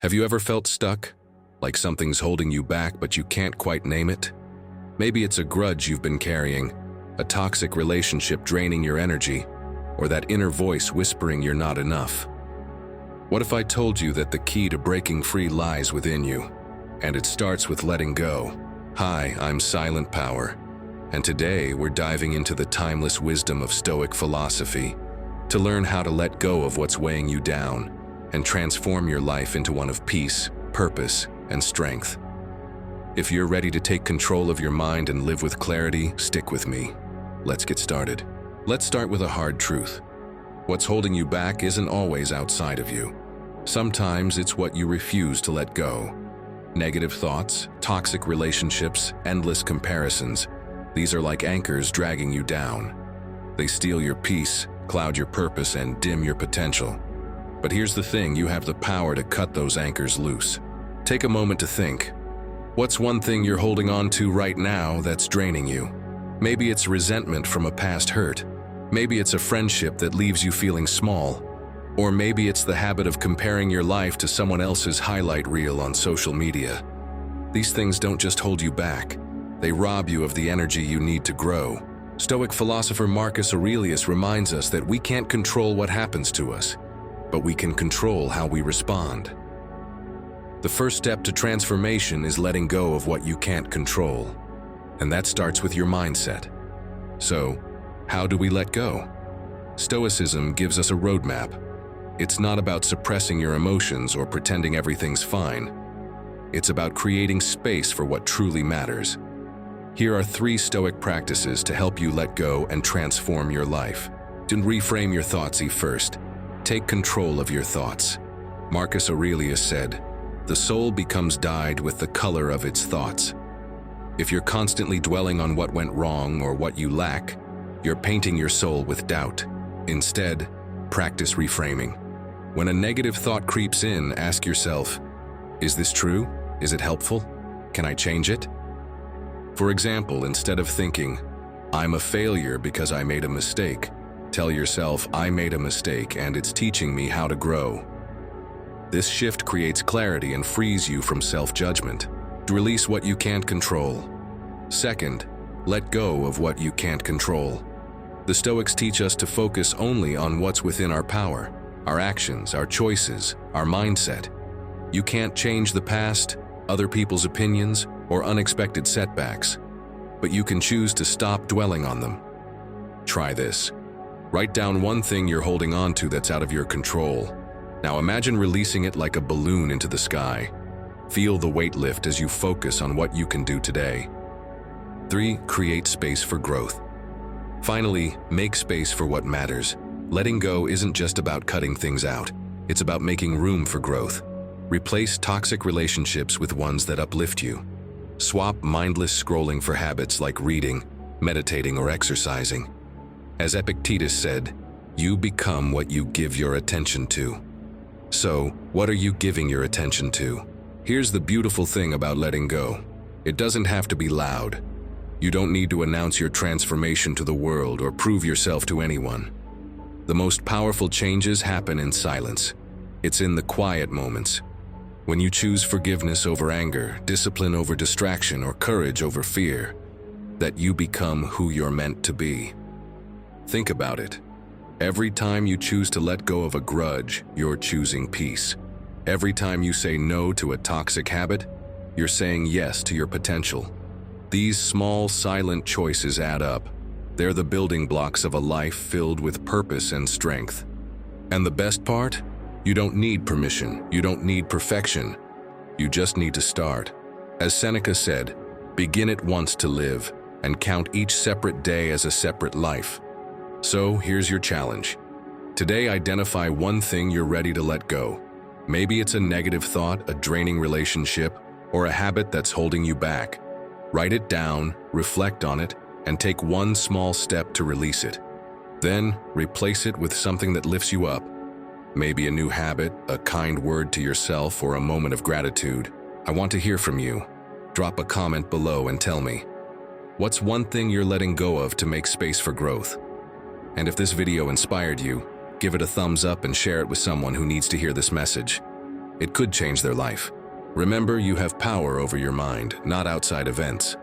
Have you ever felt stuck? Like something's holding you back but you can't quite name it? Maybe it's a grudge you've been carrying, a toxic relationship draining your energy, or that inner voice whispering you're not enough. What if I told you that the key to breaking free lies within you, and it starts with letting go? Hi, I'm Silent Power, and today we're diving into the timeless wisdom of Stoic philosophy to learn how to let go of what's weighing you down and transform your life into one of peace, purpose, and strength. If you're ready to take control of your mind and live with clarity, stick with me. Let's get started. Let's start with a hard truth. What's holding you back isn't always outside of you. Sometimes it's what you refuse to let go. Negative thoughts, toxic relationships, endless comparisons. These are like anchors dragging you down. They steal your peace, cloud your purpose, and dim your potential. But here's the thing, you have the power to cut those anchors loose. Take a moment to think. What's one thing you're holding on to right now that's draining you? Maybe it's resentment from a past hurt. Maybe it's a friendship that leaves you feeling small. Or maybe it's the habit of comparing your life to someone else's highlight reel on social media. These things don't just hold you back. They rob you of the energy you need to grow. Stoic philosopher Marcus Aurelius reminds us that we can't control what happens to us, but we can control how we respond. The first step to transformation is letting go of what you can't control, and that starts with your mindset. So, how do we let go? Stoicism gives us a roadmap. It's not about suppressing your emotions or pretending everything's fine. It's about creating space for what truly matters. Here are 3 Stoic practices to help you let go and transform your life. To reframe your thoughts first. Take control of your thoughts. Marcus Aurelius said, "The soul becomes dyed with the color of its thoughts." If you're constantly dwelling on what went wrong or what you lack, you're painting your soul with doubt. Instead, practice reframing. When a negative thought creeps in, ask yourself, is this true? Is it helpful? Can I change it? For example, instead of thinking, I'm a failure because I made a mistake, tell yourself, I made a mistake and it's teaching me how to grow. This shift creates clarity and frees you from self-judgment. Release what you can't control. Second, let go of what you can't control. The Stoics teach us to focus only on what's within our power, our actions, our choices, our mindset. You can't change the past, other people's opinions, or unexpected setbacks, but you can choose to stop dwelling on them. Try this. Write down one thing you're holding on to that's out of your control. Now imagine releasing it like a balloon into the sky. Feel the weight lift as you focus on what you can do today. 3. Create space for growth. Finally, make space for what matters. Letting go isn't just about cutting things out. It's about making room for growth. Replace toxic relationships with ones that uplift you. Swap mindless scrolling for habits like reading, meditating, or exercising. As Epictetus said, you become what you give your attention to. So, what are you giving your attention to? Here's the beautiful thing about letting go. It doesn't have to be loud. You don't need to announce your transformation to the world or prove yourself to anyone. The most powerful changes happen in silence. It's in the quiet moments. When you choose forgiveness over anger, discipline over distraction, or courage over fear, that you become who you're meant to be. Think about it. Every time you choose to let go of a grudge, you're choosing peace. Every time you say no to a toxic habit, you're saying yes to your potential. These small, silent choices add up. They're the building blocks of a life filled with purpose and strength. And the best part? You don't need permission. You don't need perfection. You just need to start. As Seneca said, begin at once to live, and count each separate day as a separate life. So here's your challenge. Today, identify one thing you're ready to let go. Maybe it's a negative thought, a draining relationship, or a habit that's holding you back. Write it down, reflect on it, and take one small step to release it. Then, replace it with something that lifts you up. Maybe a new habit, a kind word to yourself, or a moment of gratitude. I want to hear from you. Drop a comment below and tell me, what's one thing you're letting go of to make space for growth? And if this video inspired you, give it a thumbs up and share it with someone who needs to hear this message. It could change their life. Remember, you have power over your mind, not outside events.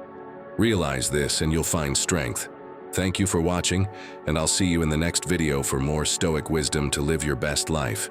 Realize this and you'll find strength. Thank you for watching, and I'll see you in the next video for more Stoic wisdom to live your best life.